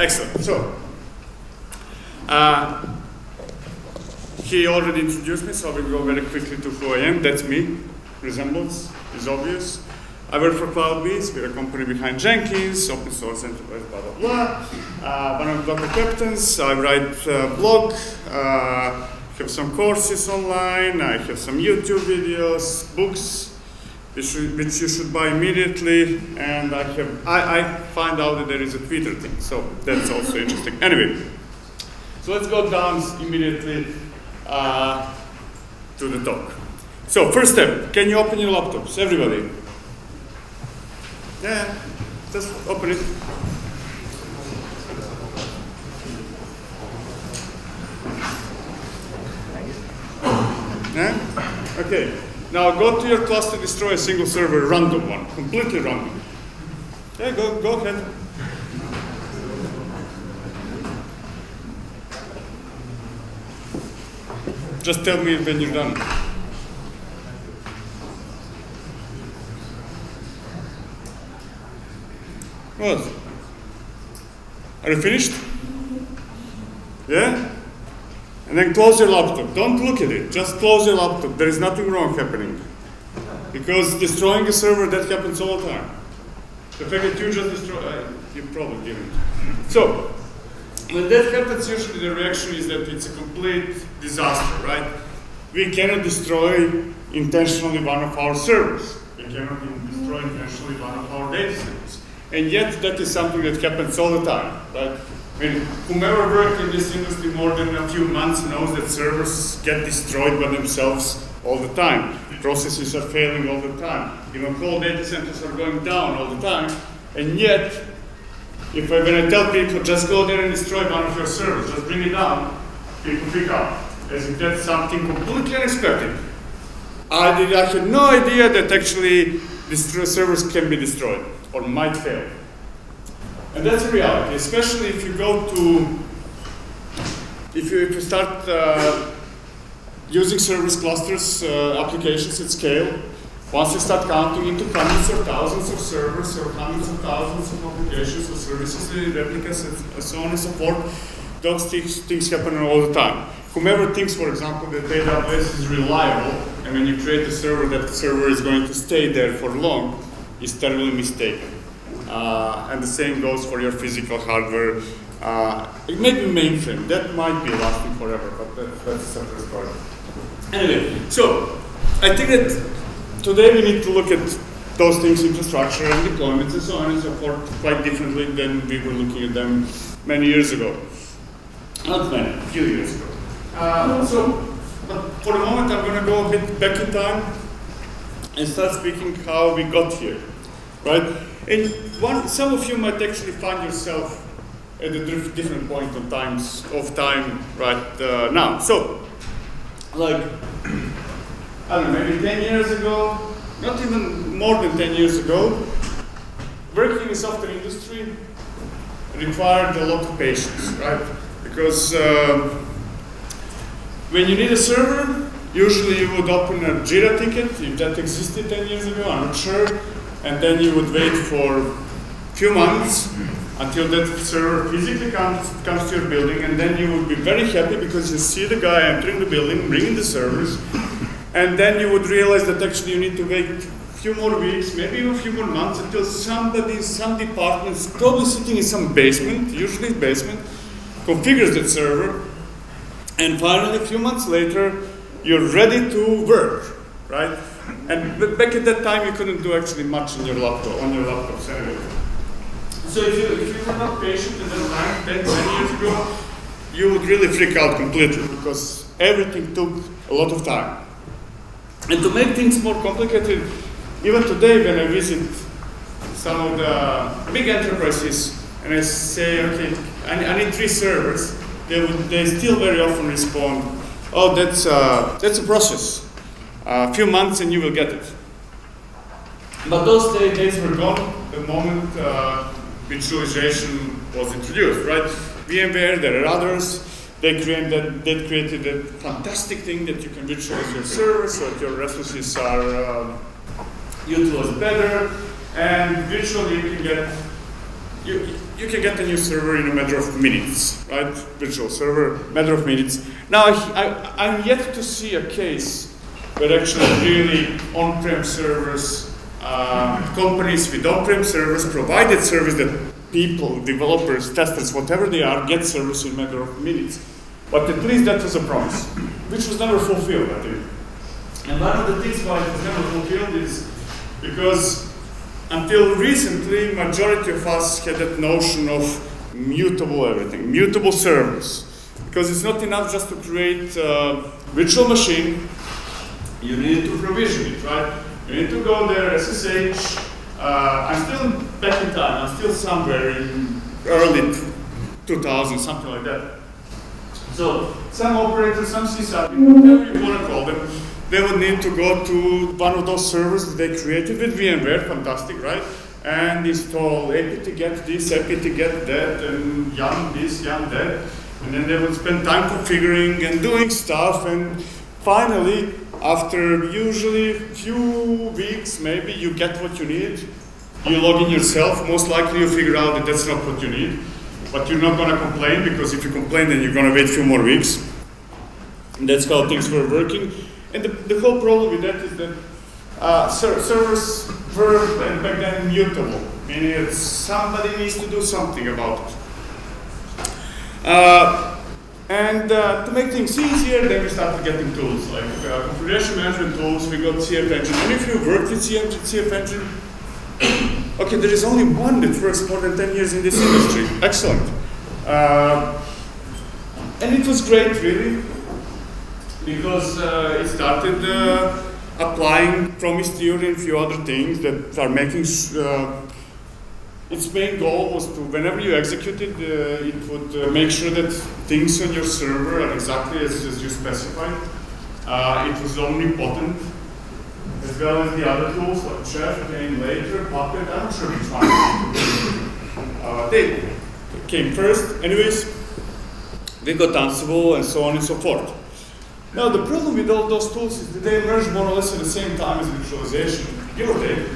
Excellent. So, he already introduced me, so I will go very quickly to who I am. That's me. Resemblance is obvious. I work for CloudBees. We're a company behind Jenkins, open source enterprise, blah, blah, blah. One of the Docker captains. I write blog, have some courses online. I have some YouTube videos, books, which you should buy immediately. And I find out that there is a Twitter thing, so that's also interesting. Anyway, so let's go down immediately to the talk. So first step, can you open your laptops, everybody? Yeah, just open it. Yeah? Okay. Now go to your cluster, destroy a single server, random one, completely random. Yeah, go ahead. Just tell me when you're done. What? Are you finished? Yeah? And then close your laptop. Don't look at it. Just close your laptop. There is nothing wrong happening. Because destroying a server, that happens all the time. The fact that you just destroy, you probably didn't. So, when that happens, usually the reaction is that it's a complete disaster, right? We cannot destroy intentionally one of our servers. We cannot destroy intentionally one of our data centers. And yet, that is something that happens all the time, right? I mean, whomever worked in this industry more than a few months knows that servers get destroyed by themselves all the time. Processes are failing all the time. Even whole data centers are going down all the time. And yet, when I tell people, just go there and destroy one of your servers, just bring it down, people pick up, as if that's something completely unexpected. I had no idea that actually servers can be destroyed or might fail. And that's a reality, especially if you go to, if you start using service clusters, applications at scale. Once you start counting into hundreds or thousands of servers or hundreds of thousands of applications or services, replicas, and so on and so forth, those things happen all the time. Whomever thinks, for example, that AWS is reliable, and when you create a server, that server is going to stay there for long, is terribly mistaken. And the same goes for your physical hardware. It may be mainframe. That might be lasting forever, but that's a separate story. Anyway, so I think that today we need to look at those things, infrastructure and deployments and so on and so forth, quite differently than we were looking at them many years ago. Not many, a few years ago. But for the moment I'm going to go a bit back in time and start speaking how we got here, right? And some of you might actually find yourself at a different point of time right now. So, like, I don't know, maybe 10 years ago, not even more than 10 years ago, working in the software industry required a lot of patience, right? Because when you need a server, usually you would open a Jira ticket, if that existed 10 years ago, I'm not sure, and then you would wait for a few months until that server physically comes to your building, and then you would be very happy because you see the guy entering the building, bringing the servers, and then you would realize that actually you need to wait a few more weeks, maybe even a few more months, until somebody in some department, probably sitting in some basement, usually basement, configures that server, and finally a few months later, you're ready to work, right? And back at that time, you couldn't do actually much on your laptops anyway. So if you were not patient at that time, 10 years ago, you would really freak out completely because everything took a lot of time. And to make things more complicated, even today when I visit some of the big enterprises and I say, okay, I need 3 servers, they still very often respond, oh, that's a process. A few months and you will get it. But those days were gone the moment virtualization was introduced, right? VMware, there are others. They created a fantastic thing that you can virtualize your servers so that your resources are utilized better. And virtually you can get, you can get a new server in a matter of minutes, right? Virtual server, matter of minutes. Now, I'm yet to see a case where actually really on-prem servers, companies with on-prem servers provided service that people, developers, testers, whatever they are, get service in a matter of minutes. But at least that was a promise, which was never fulfilled, I think. And one of the things why it was never fulfilled is because until recently, majority of us had that notion of mutable everything, mutable servers. Because it's not enough just to create a virtual machine, you need to provision it, right? You need to go there, SSH. I'm still back in time, I'm still somewhere in early 2000, something like that. So some operators, some sysadmin, whatever you want to call them, they would need to go to one of those servers that they created with VMware, fantastic, right? And install apt-get this, apt-get that, and yum this, yum that. And then they would spend time configuring and doing stuff, and finally, after usually a few weeks, maybe, you get what you need. You log in yourself, most likely you figure out that that's not what you need. But you're not going to complain, because if you complain, then you're going to wait a few more weeks. And that's how things were working. And the whole problem with that is that servers were back then mutable, meaning that somebody needs to do something about it. To make things easier, then we started getting tools like configuration management tools. We got CF Engine. And if you worked with CF Engine, okay, there is only one that works more than 10 years in this industry. Excellent. And it was great, really, because it started applying promise theory and a few other things that are making, its main goal was to, whenever you execute it, it would make sure that things on your server are exactly as you specified. It was omnipotent, as well as the other tools like Chef came later, Puppet, I'm not sure which one. They came first. Anyways, we got Ansible and so on and so forth. Now, the problem with all those tools is that they emerged more or less at the same time as virtualization, give or take.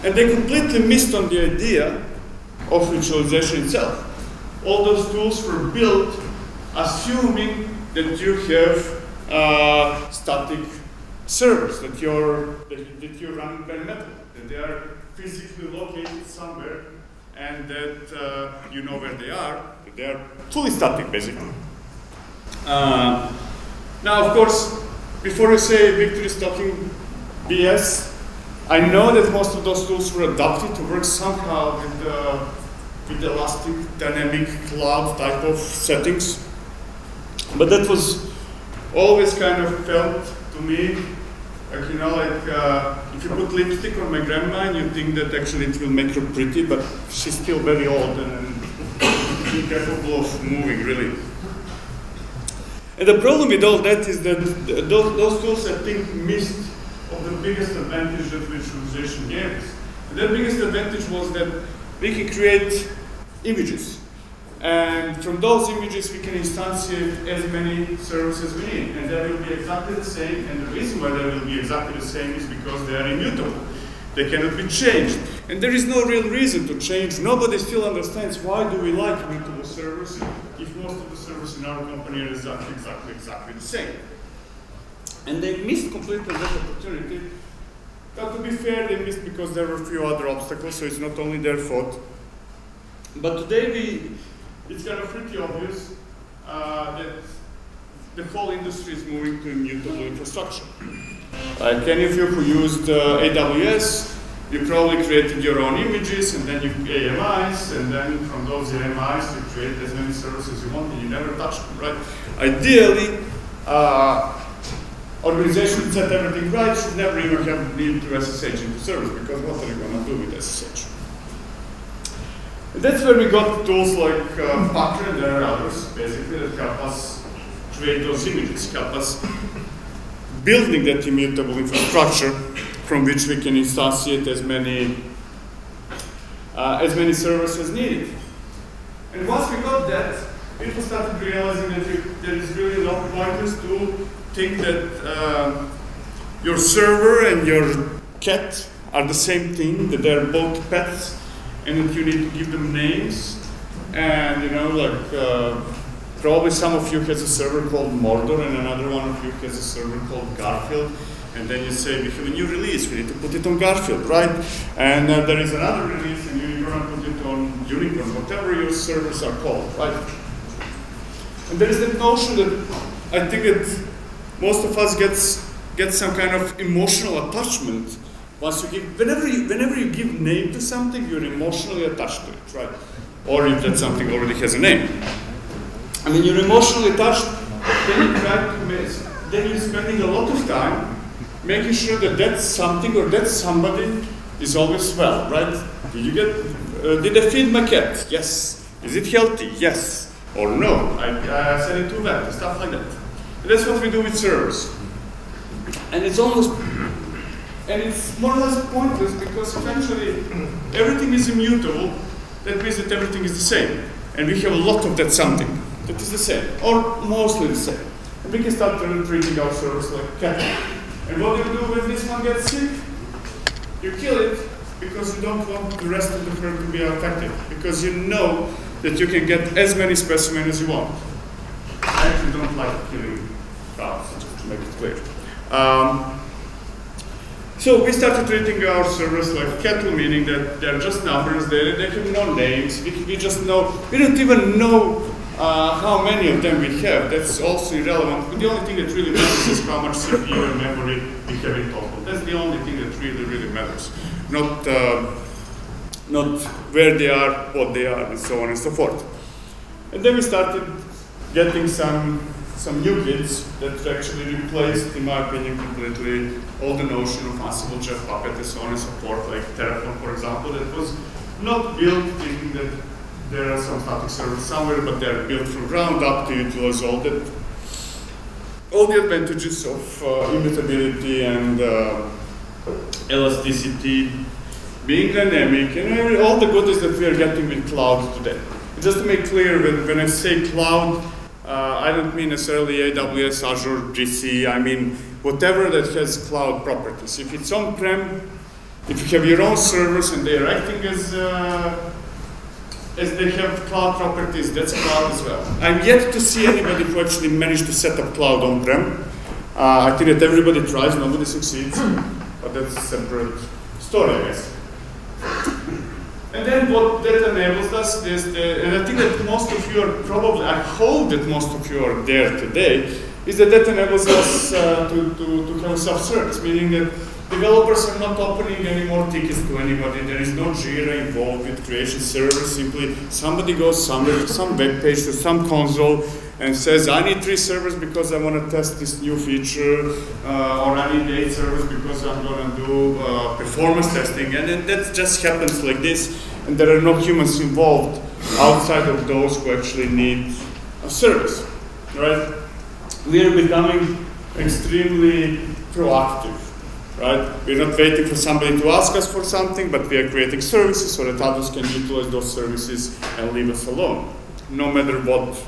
And they completely missed on the idea of virtualization itself. All those tools were built assuming that you have static servers, that you're running bare metal, that they are physically located somewhere, and that you know where they are, that they are fully static, basically. Now, of course, before you say Victor is talking BS, I know that most of those tools were adapted to work somehow with elastic dynamic cloud type of settings, but that was always kind of felt to me like, you know, like if you put lipstick on my grandma and you think that actually it will make her pretty, but she's still very old and incapable of moving, really. And the problem with all that is that those tools, I think, missed of the biggest advantage that virtualization gave us. And that biggest advantage was that we can create images. And from those images, we can instantiate as many servers as we need. And they will be exactly the same. And the reason why they will be exactly the same is because they are immutable. They cannot be changed. And there is no real reason to change. Nobody still understands why do we like immutable servers if most of the servers in our company are exactly the same. And they missed completely that opportunity. But to be fair, they missed because there were a few other obstacles, so it's not only their fault. But today, it's kind of pretty obvious that the whole industry is moving to immutable infrastructure. Like any of you who used AWS, you probably created your own images, and then you AMIs, and then from those AMIs, you create as many servers as you want, and you never touch them, right? Ideally, organizations that set everything right should never even have need to SSH into servers, because what are you going to do with SSH? And that's where we got tools like Packer, and there are others, basically, that help us create those images, help us building that immutable infrastructure from which we can instantiate as many servers as needed. And once we got that, people started realizing that there is really no pointers to think that your server and your cat are the same thing, that they're both pets, and that you need to give them names. And probably some of you has a server called Mordor, and another one of you has a server called Garfield. And then you say, we have a new release, we need to put it on Garfield, right? And there is another release, and you're going to put it on Unicorn, whatever your servers are called, right? And there is that notion that I think that most of us get some kind of emotional attachment. Once you give, whenever you give name to something, you're emotionally attached to it, right? Or if that something already has a name. I mean, you're emotionally attached, then you're spending a lot of time making sure that that something or that somebody is always well, right? Did I feed my cat? Yes. Is it healthy? Yes. Or no. I sent it to vet, stuff like that. And that's what we do with servers. And it's more or less pointless because eventually everything is immutable. That means that everything is the same. And we have a lot of that something that is the same, or mostly the same. And we can start treating our servers like cattle. And what do you do when this one gets sick? You kill it because you don't want the rest of the herd to be affected. Because you know that you can get as many specimens as you want. I actually don't like killing cows, just to make it clear. So we started treating our servers like cattle, meaning that they're just numbers, they have no names, we just know, we don't even know how many of them we have. That's also irrelevant. But the only thing that really matters is how much CPU and memory we have in total. That's the only thing that really matters. Not where they are, what they are, and so on and so forth. And then we started getting some new kits that actually replaced, in my opinion, completely all the notion of Ansible, Jeff Puppet, and so on and so forth, like Terraform, for example, that was not built thinking that there are some static servers somewhere, but they're built from ground up to utilize all the advantages of immutability and elasticity, being dynamic, and all the goodies that we are getting with cloud today. Just to make clear, when I say cloud, I don't mean necessarily AWS, Azure, GC. I mean whatever that has cloud properties. If it's on-prem, if you have your own servers and they are acting as they have cloud properties, that's cloud as well. I'm yet to see anybody who actually managed to set up cloud on-prem. I think that everybody tries, nobody succeeds, but that's a separate story, I guess. And then what that enables us is, and I think that most of you are probably, I hope that most of you are there today, is that enables us to have self-service, meaning that developers are not opening any more tickets to anybody. There is no Jira involved with creation servers. Simply somebody goes somewhere to some web page, to some console, and says, I need 3 servers because I want to test this new feature, or I need 8 servers because I'm going to do performance testing. And then that just happens like this, and there are no humans involved outside of those who actually need a service, right? We are becoming extremely proactive. Right? We're not waiting for somebody to ask us for something, but we are creating services so that others can utilize those services and leave us alone, no matter what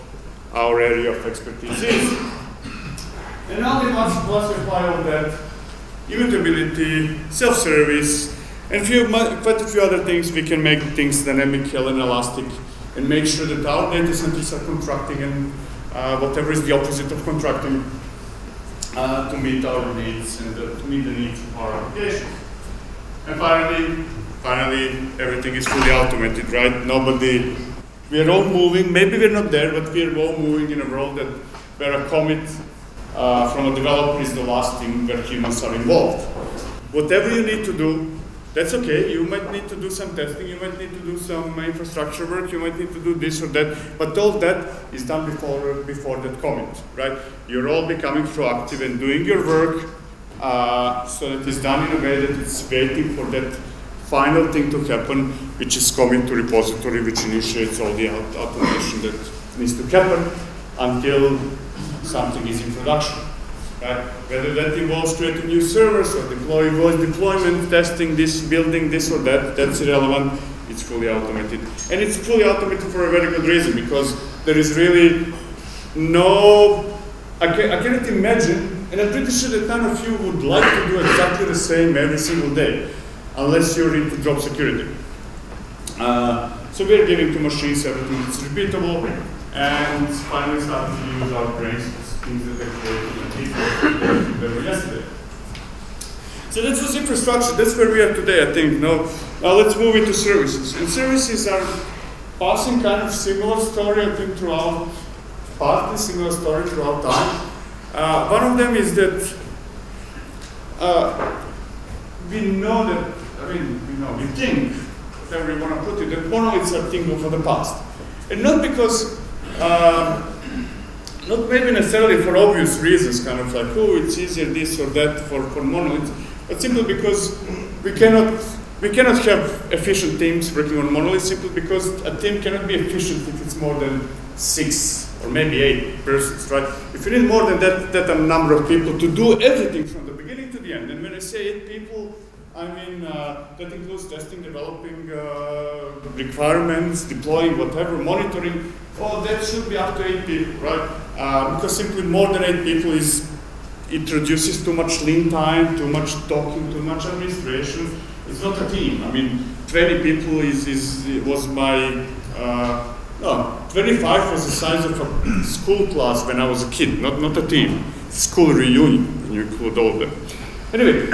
our area of expertise is. And now once we apply all that, immutability, self-service, and quite a few other things, we can make things dynamical and elastic and make sure that our data centers are contracting and whatever is the opposite of contracting, to meet our needs and to meet the needs of our application. And finally, everything is fully automated, right? We are all moving, maybe we're not there, but we are all moving in a world where a commit from a developer is the last thing where humans are involved. Whatever you need to do, that's okay. You might need to do some testing, you might need to do some infrastructure work, you might need to do this or that, but all that is done before that commit, right? You're all becoming proactive and doing your work so that it's done in a way that it's waiting for that final thing to happen, which is commit to repository, which initiates all the automation that needs to happen until something is in production. Right? Whether that involves creating new servers or deployment, testing this, building this or that, that's irrelevant. It's fully automated. And it's fully automated for a very good reason, because there is really no, I cannot imagine, and I'm pretty sure that none of you would like to do exactly the same every single day, unless you're into job security. So we're giving to machines everything that's repeatable, and finally starting to use our brains, things that they created that were yesterday. So that was infrastructure. That's where we are today, I think. Now let's move into services. And services are passing kind of similar story, I think, throughout, partly similar story throughout time. One of them is that we know that, we think, whatever we want to put it, that monoliths are things of the past. And not because, not maybe necessarily for obvious reasons, kind of like, oh, it's easier this or that for monoliths, but simply because we cannot have efficient teams working on monoliths, simply because a team cannot be efficient if it's more than 6 or maybe 8 persons, right? If you need more than that number of people to do everything from the beginning to the end, and when I say 8 people, I mean that includes testing, developing requirements, deploying whatever, monitoring. Well, that should be up to 8 people, right? Because simply more than 8 people introduces too much lean time, too much talking, too much administration. It's not a team. I mean, 20 people was my 25 was the size of a school class when I was a kid, not a team. School reunion, when you include all of them. Anyway,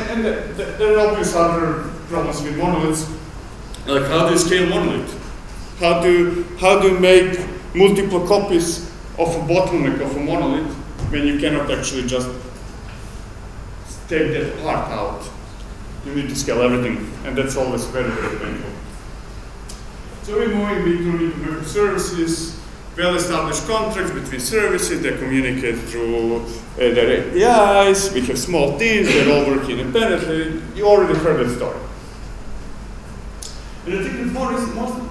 and there are obvious other problems with monoliths, like how do you scale monolith? How do you make multiple copies of a bottleneck of a monolith when you cannot actually just take that part out? You need to scale everything, and that's always very, very painful. So we're moving between microservices, well-established contracts between services that communicate through their APIs. We have small teams that all work independently. You already heard that story. And I think the most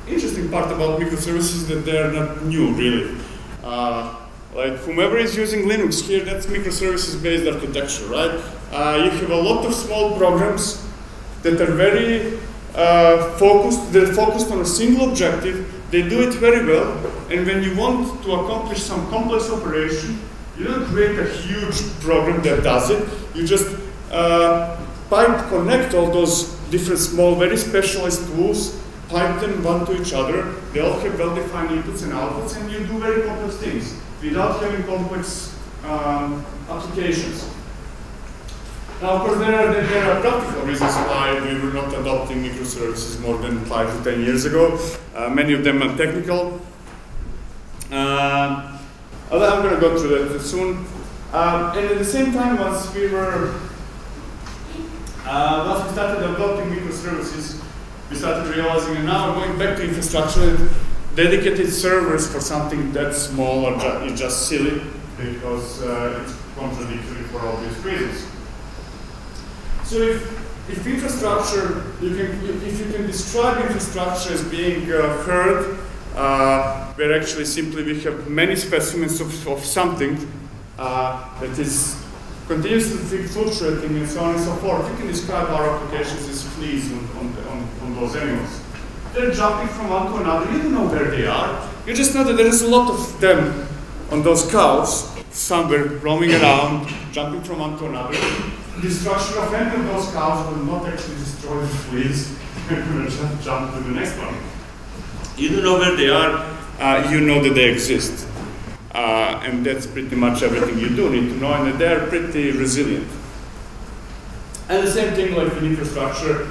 interesting part about microservices is that they are not new, really. Like whomever is using Linux here, that's microservices-based architecture, right? You have a lot of small programs that are very focused. They're focused on a single objective. They do it very well. And when you want to accomplish some complex operation, you don't create a huge program that does it. You just connect all those different small, very specialized tools, pipe them one to each other. They all have well-defined inputs and outputs, and you do very complex things without having complex applications. Now, of course, there are practical reasons why we were not adopting microservices more than 5 to 10 years ago. Many of them are technical. I'm going to go through that soon. And at the same time, once we started adopting microservices, we started realizing, and now we're going back to infrastructure, dedicated servers for something that small is just silly, because it's contradictory for obvious reasons. So if infrastructure, if you can describe infrastructure as being herd, where actually simply we have many specimens of something that is continuously fluctuating and so on and so forth, you can describe our applications as fleas on those animals. They're jumping from one to another. You don't know where they are. You just know that there is a lot of them on those cows, somewhere roaming around, jumping from one to another. Destruction of any of those cows will not actually destroy the fleas. You're going to just jump to the next one. You don't know where they are. You know that they exist. And that's pretty much everything you do need to know, and they're pretty resilient. And the same thing like in infrastructure,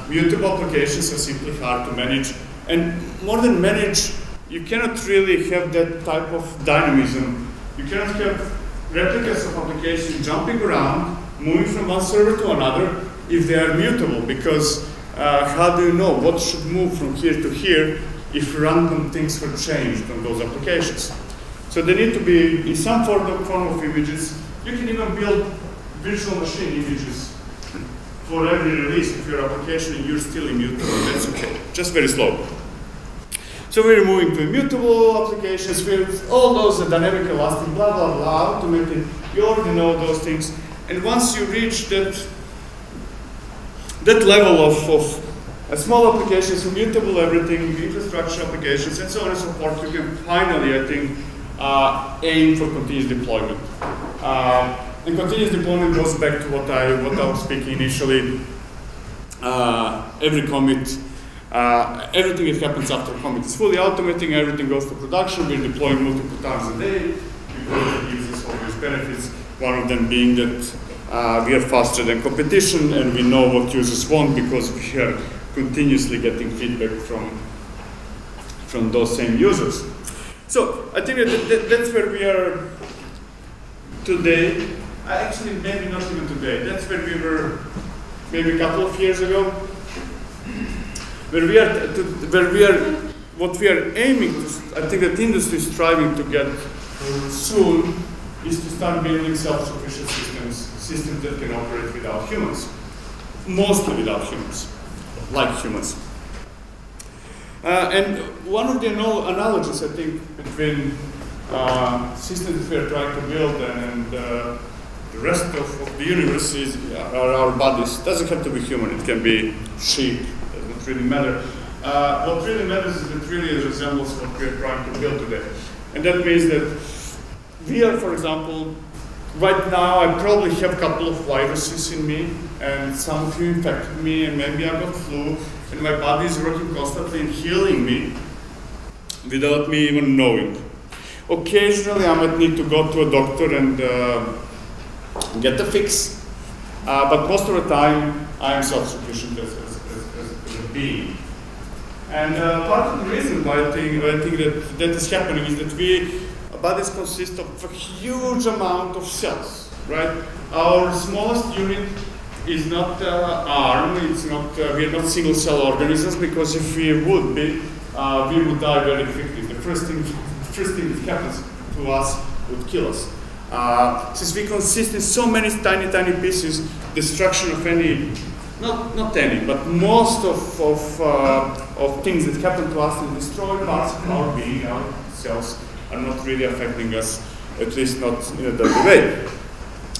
mutable applications are simply hard to manage. And more than manage, you cannot really have that type of dynamism. You cannot have replicas of applications jumping around, moving from one server to another if they are mutable, because how do you know what should move from here to here if random things were changed on those applications? So they need to be in some form of images. You can even build virtual machine images for every release of your application, and you're still immutable. That's okay, just very slow. So we're moving to immutable applications with all those dynamic elastic, blah, blah, blah, to make it, you already know those things. And once you reach that level of small applications, immutable everything, infrastructure applications, and so on and so forth, you can finally, I think, aim for continuous deployment. And continuous deployment goes back to what I was speaking initially. Every commit everything that happens after commit is fully automating, everything goes to production, we're deploying multiple times a day, because it gives us obvious benefits, one of them being that we are faster than competition, and we know what users want because we are continuously getting feedback from those same users. So I think that's where we are today. Actually, maybe not even today. That's where we were maybe a couple of years ago. What we are aiming to, I think that the industry is striving to get soon, is to start building self-sufficient systems that can operate without humans. Mostly without humans, like humans. And one of the analogies, I think, between systems that we are trying to build and the rest of the universe are our bodies. It doesn't have to be human, it can be sheep, it doesn't really matter. What really matters is that really resembles what we are trying to build today. And that means that we are, for example, right now I probably have a couple of viruses in me, and some of you infected me, and maybe I got flu, and my body is working constantly and healing me without me even knowing. Occasionally I might need to go to a doctor and get a fix, but most of the time I am self-sufficient as a being. And part of the reason why I think that is happening is that bodies consist of a huge amount of cells, right? Our smallest unit is not arm, it's not, we are not single cell organisms, because if we would be, we would die very quickly. The first thing that happens to us would kill us. Since we consist in so many tiny pieces, destruction of any, not any, but most of things that happen to us and destroy parts of our being, our cells, are not really affecting us, at least not in a dirty way.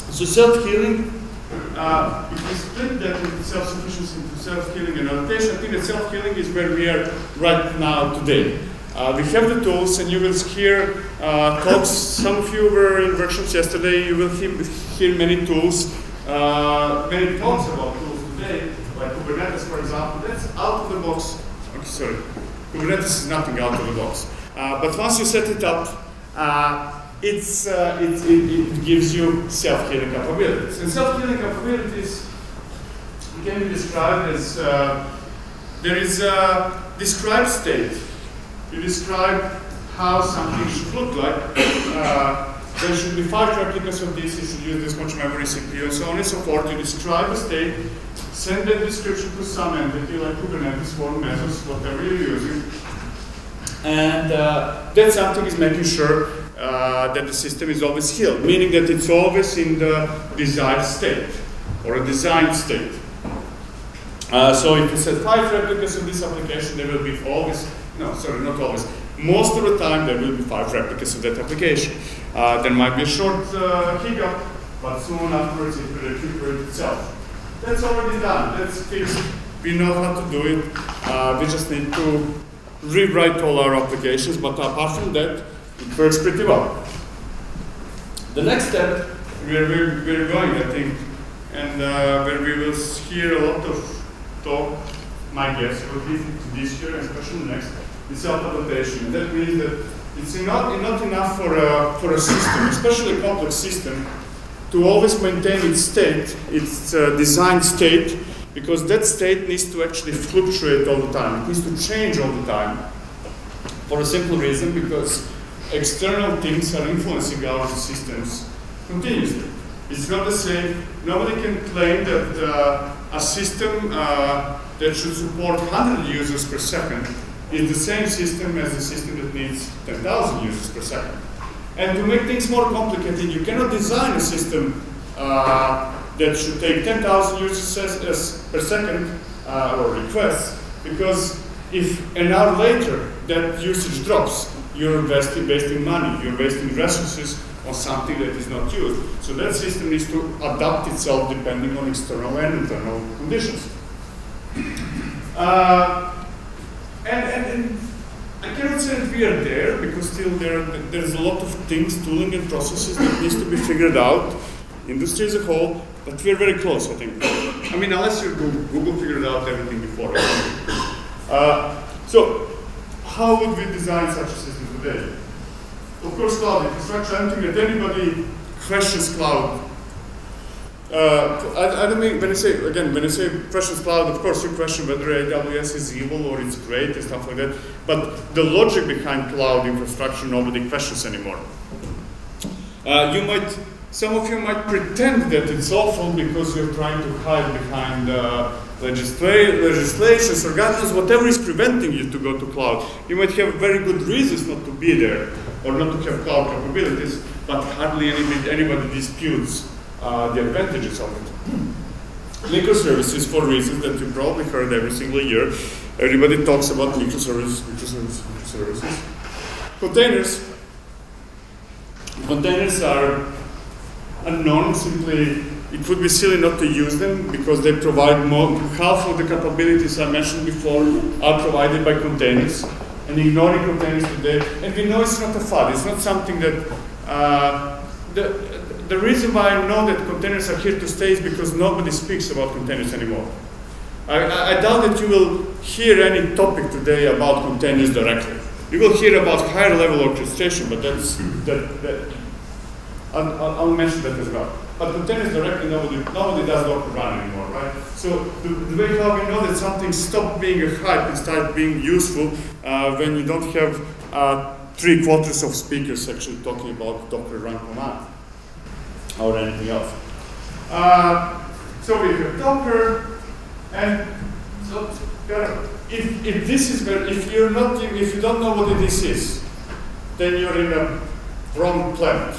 So self-healing, if we split that into self-sufficiency into self-healing and adaptation, I think that self-healing is where we are right now today. We have the tools, and you will hear talks. Some of you were in workshops yesterday. You will hear many tools, many talks about tools today, like Kubernetes, for example. That's out of the box. Okay, sorry, Kubernetes is nothing out of the box. But once you set it up, it gives you self-healing capabilities. And self-healing capabilities can be described as there is a described state. You describe how something should look like. There should be 5 replicas of this, you should use this much memory, CPU, and so on and so forth. You describe a state, send that description to some entity like Kubernetes or Mesos, whatever you're using. And that something is making sure that the system is always healed, meaning that it's always in the desired state or a designed state. So if you set 5 replicas of this application, there will be always, no, sorry, not always, most of the time there will be 5 replicas of that application. There might be a short hiccup, but soon afterwards it will recuperate itself. That's already done, that's fixed, we know how to do it, we just need to rewrite all our applications, but apart from that, it works pretty well. The next step where we're going, I think, and where we will hear a lot of talk, my guess, will be to this year, and especially next, is self-adaptation. That means that it's not enough for a system, especially a complex system, to always maintain its state, its designed state, because that state needs to actually fluctuate all the time. It needs to change all the time for a simple reason, because external things are influencing our systems continuously. It's not the same. Nobody can claim that a system that should support 100 users per second is the same system as a system that needs 10,000 users per second. And to make things more complicated, you cannot design a system that should take 10,000 users per second or requests, because if an hour later that usage drops, you're wasting money, you're wasting resources on something that is not used. So that system needs to adapt itself depending on external and internal conditions. And I cannot say that we are there, because still there's a lot of things, tooling and processes that needs to be figured out, industry as a whole, but we are very close, I think. I mean, unless you Google figured out everything before. So, how would we design such a system today? Of course, cloud infrastructure. I don't think that anybody questions cloud. I don't mean, when I say questions cloud, of course you question whether AWS is evil or it's great and stuff like that. But the logic behind cloud infrastructure, nobody questions anymore. Some of you might pretend that it's awful because you're trying to hide behind legislations or God knows whatever is preventing you to go to cloud. You might have very good reasons not to be there or not to have cloud capabilities, but hardly anybody disputes the advantages of it. Microservices, for reasons that you probably heard every single year. Everybody talks about microservices. Containers are unknown. Simply, it would be silly not to use them because they provide half of the capabilities I mentioned before are provided by containers. And ignoring containers today, and we know it's not a fad. It's not something that the reason why I know that containers are here to stay is because nobody speaks about containers anymore. I doubt that you will hear any topic today about containers directly. You will hear about higher level orchestration, but I'll mention that as well. But containers directly, nobody does Docker run anymore, right? So the way how we know that something stopped being a hype and started being useful when you don't have 3/4 of speakers actually talking about Docker run command or anything else. So we have Docker, and so if you don't know what this is, then you're in a wrong planet.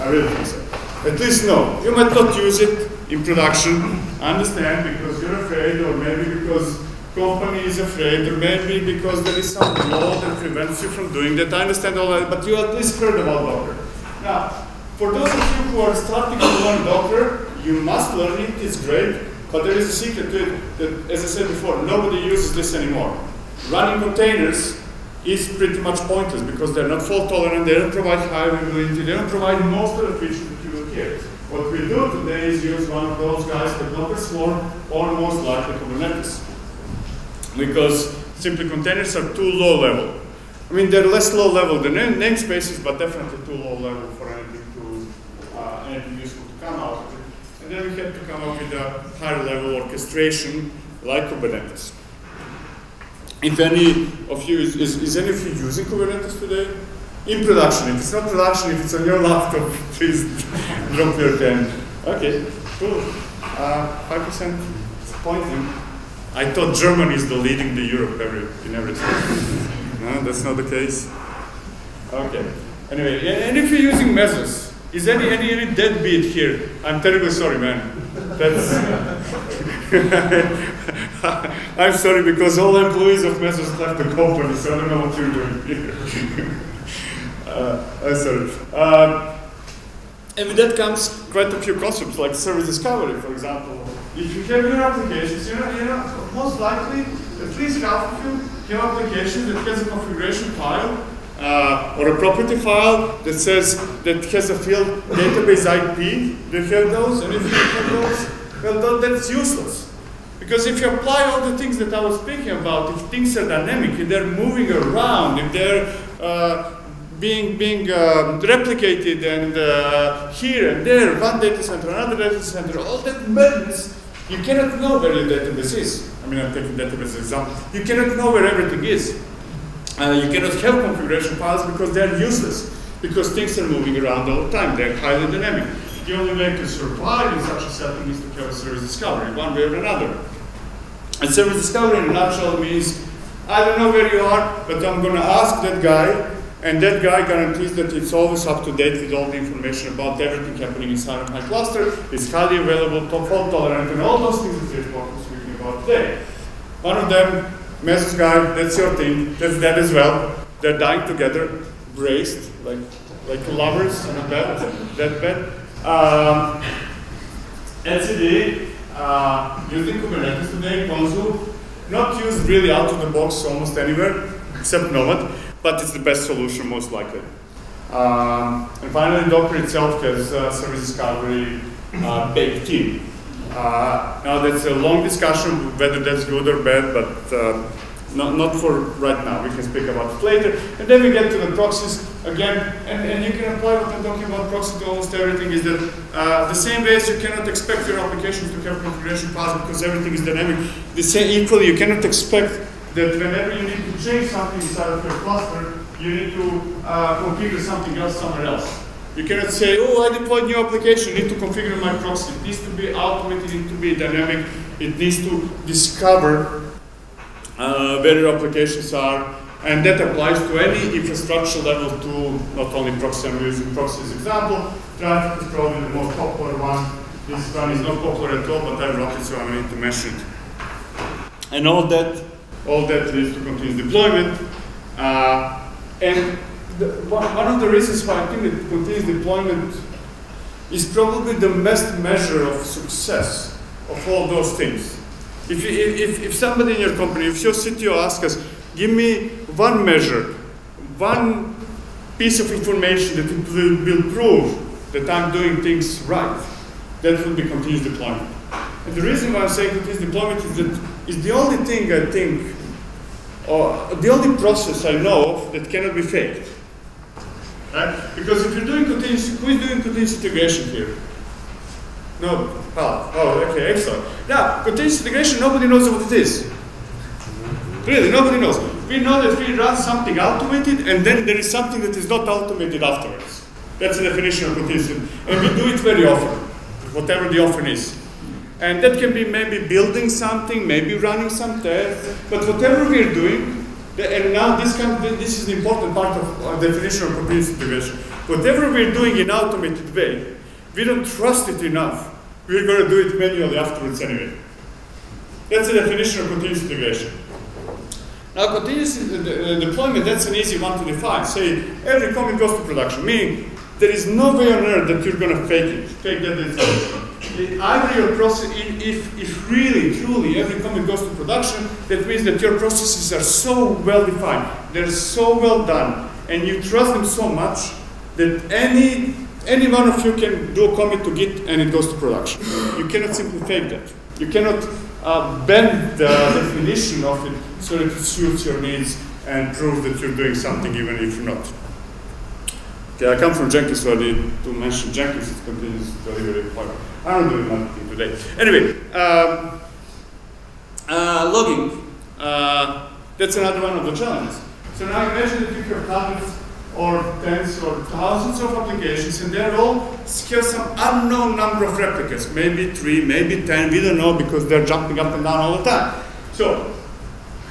I really think so. At least no. You might not use it in production. I understand, because you're afraid, or maybe because company is afraid, or maybe because there is some law that prevents you from doing that. I understand all that, but you at least heard about Docker. Now, for those of you who are starting to learn Docker, you must learn it. It's great, but there is a secret to it that, as I said before, nobody uses this anymore. Running containers is pretty much pointless because they're not fault tolerant, they don't provide high availability, they don't provide most of the features that you will hear. What we do today is use one of those guys, the Docker Swarm, or most likely Kubernetes. Because simply containers are too low level. I mean, they're less low level than namespaces, but definitely too low level for anything useful to come out of it. And then we had to come up with a higher level orchestration like Kubernetes. If any of you, is any of you using Kubernetes today? In production. If it's not production, if it's on your laptop, please drop your hand. Okay, cool. 5% pointing. I thought Germany is the leading the Europe in everything. No, that's not the case. Okay. Anyway, and if you're using Mesos, is any deadbeat here? I'm terribly sorry, man. That's I'm sorry, because all employees of Mesos left the company, so I don't know what you're doing here. I'm sorry. And with that comes quite a few concepts, like service discovery, for example. If you have your applications, most likely, at least half of you have applications that has a configuration file or a property file that says that has a field database IP. Do you have those? And if you have those, well, that's useless. Because if you apply all the things that I was speaking about, if things are dynamic, if they're moving around, if they're being replicated and here and there, one data center, another data center, all that madness, you cannot know where your database is. I mean, I'm taking database as an example. You cannot know where everything is. You cannot have configuration files because they're useless, because things are moving around all the time. They're highly dynamic. The only way to survive in such a setting is to have a service discovery, one way or another. And service discovery in a nutshell means, I don't know where you are, but I'm going to ask that guy, and that guy guarantees that it's always up to date with all the information about everything happening inside of my cluster. It's highly available, fault tolerant, and all those things that we're speaking about today. One of them, Mesos guy, that's your thing, that's that as well. They're dying together, braced, like lovers in a bed, that bed. LCD, using Kubernetes today, Consul, not used really out of the box almost anywhere, except Nomad, but it's the best solution most likely. And finally, Docker itself has service discovery baked in. Now that's a long discussion whether that's good or bad, but Not for right now, we can speak about it later. And then we get to the proxies again, and you can apply what I'm talking about proxy to almost everything, is that the same way as you cannot expect your applications to have configuration paths because everything is dynamic, the same equally you cannot expect that whenever you need to change something inside of your cluster, you need to configure something else somewhere else. You cannot say, oh, I deployed new application, I need to configure my proxy. It needs to be automated, it needs to be dynamic, it needs to discover where your applications are, and that applies to any infrastructure level tool, not only proxy. I'm using proxy as an example. Traffic is probably the most popular one. This one is not popular at all, but I wrote it, so I need to mention it. And all that leads to continuous deployment. And one of the reasons why I think that continuous deployment is probably the best measure of success of all those things. If somebody in your company, if your CTO asks us, give me one measure, one piece of information that will prove that I'm doing things right, that will be continuous deployment. And the reason why I'm saying continuous deployment is that it's the only thing I think, or the only process I know of that cannot be faked. Right? Because if you're doing continuous, who is doing continuous integration here? No. Oh, okay, excellent. Now, continuous integration, nobody knows what it is. Really, nobody knows. We know that we run something automated, and then there is something that is not automated afterwards. That's the definition of continuous. And we do it very often, whatever the often is. And that can be maybe building something, maybe running some tests, but whatever we're doing, and now this is the important part of our definition of continuous integration. Whatever we're doing in automated way, we don't trust it enough. We're going to do it manually afterwards anyway. That's the definition of continuous integration. Now, continuous deployment, that's an easy one to define. Say, every commit goes to production, meaning there is no way on earth that you're going to fake it. Fake that it's either your process, if really, truly, every commit goes to production, that means that your processes are so well defined, they're so well done, and you trust them so much that any one of you can do a commit to Git and it goes to production. You cannot simply fake that. You cannot bend the definition of it so that it suits your needs and prove that you're doing something even if you're not. Okay, I come from Jenkins, so I need to mention Jenkins is continuous delivery deployment. I don't do nothing today. Anyway, logging. That's another one of the challenges. So now imagine that you have hundreds or tens or thousands of applications, and they're all have some unknown number of replicas, maybe 3, maybe 10, we don't know because they're jumping up and down all the time. So,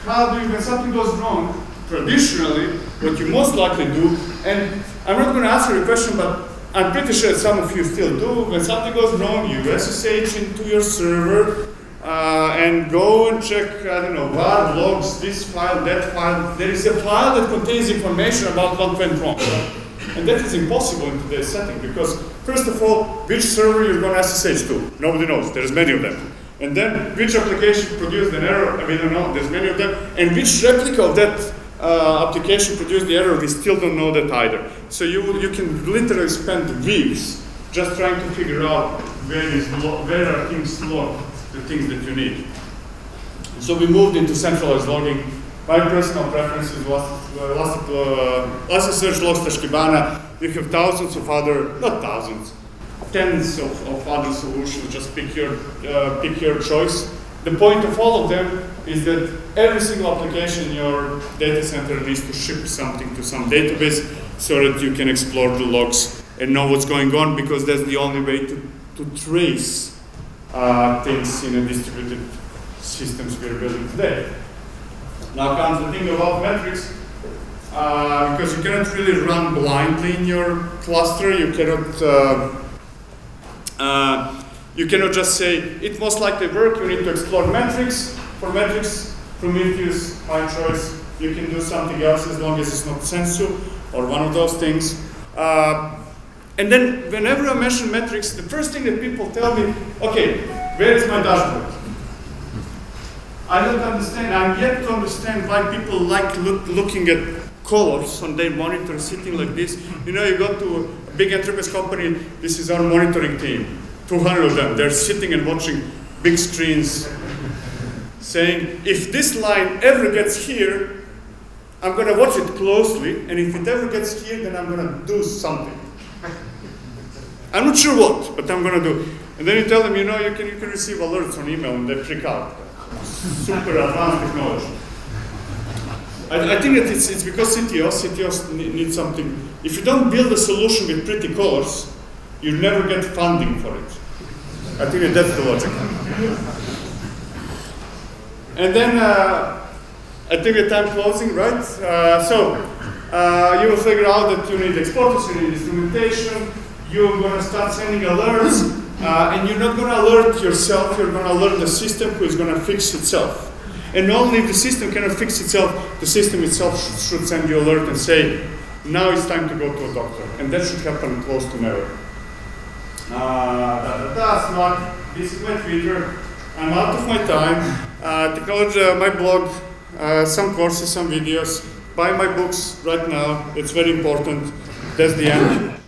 how do you, when something goes wrong, traditionally, what you most likely do, and I'm not going to answer your question, but I'm pretty sure some of you still do, when something goes wrong, you SSH into your server, and go and check, I don't know, var logs, this file, that file. There is a file that contains information about what went wrong. And that is impossible in today's setting because, first of all, which server you're going to SSH to? Nobody knows. There's many of them. And then, which application produced an error? We don't know. There's many of them. And which replica of that application produced the error? We still don't know that either. So you can literally spend weeks just trying to figure out where are things logged. The things that you need. So we moved into centralized logging. My personal preference is Elasticsearch logs Kibana. You have thousands of other, not thousands, tens of other solutions. Just pick your choice. The point of all of them is that every single application in your data center needs to ship something to some database so that you can explore the logs and know what's going on, because that's the only way to trace things in a distributed systems we're building today. Now comes the thing about metrics, because you cannot really run blindly in your cluster. You cannot just say it most likely work. You need to explore metrics. For metrics, Prometheus, my choice. You can do something else as long as it's not Sensu or one of those things. And then, whenever I mention metrics, the first thing that people tell me, okay, where is my dashboard? I don't understand. I'm yet to understand why people like looking at colors on their monitor, sitting like this. You know, you go to a big enterprise company, this is our monitoring team, 200 of them. They're sitting and watching big screens saying, if this line ever gets here, I'm going to watch it closely, and if it ever gets here, then I'm going to do something. I'm not sure what, but I'm going to do. And then you tell them, you know, you can receive alerts on email, and they freak out. Super advanced technology. I think that it's because CTOs need something. If you don't build a solution with pretty colors, you never get funding for it. I think that's the logic. And then I think the time closing, right? You will figure out that you need exporters, you need instrumentation, you're going to start sending alerts, and you're not going to alert yourself, you're going to alert the system who is going to fix itself. And only if the system cannot fix itself, the system itself should send you alert and say, now it's time to go to a doctor. And that should happen close to never. Smart. This is my Twitter. I'm out of my time. Technology, my blog, some courses, some videos. Buy my books right now. It's very important. That's the end.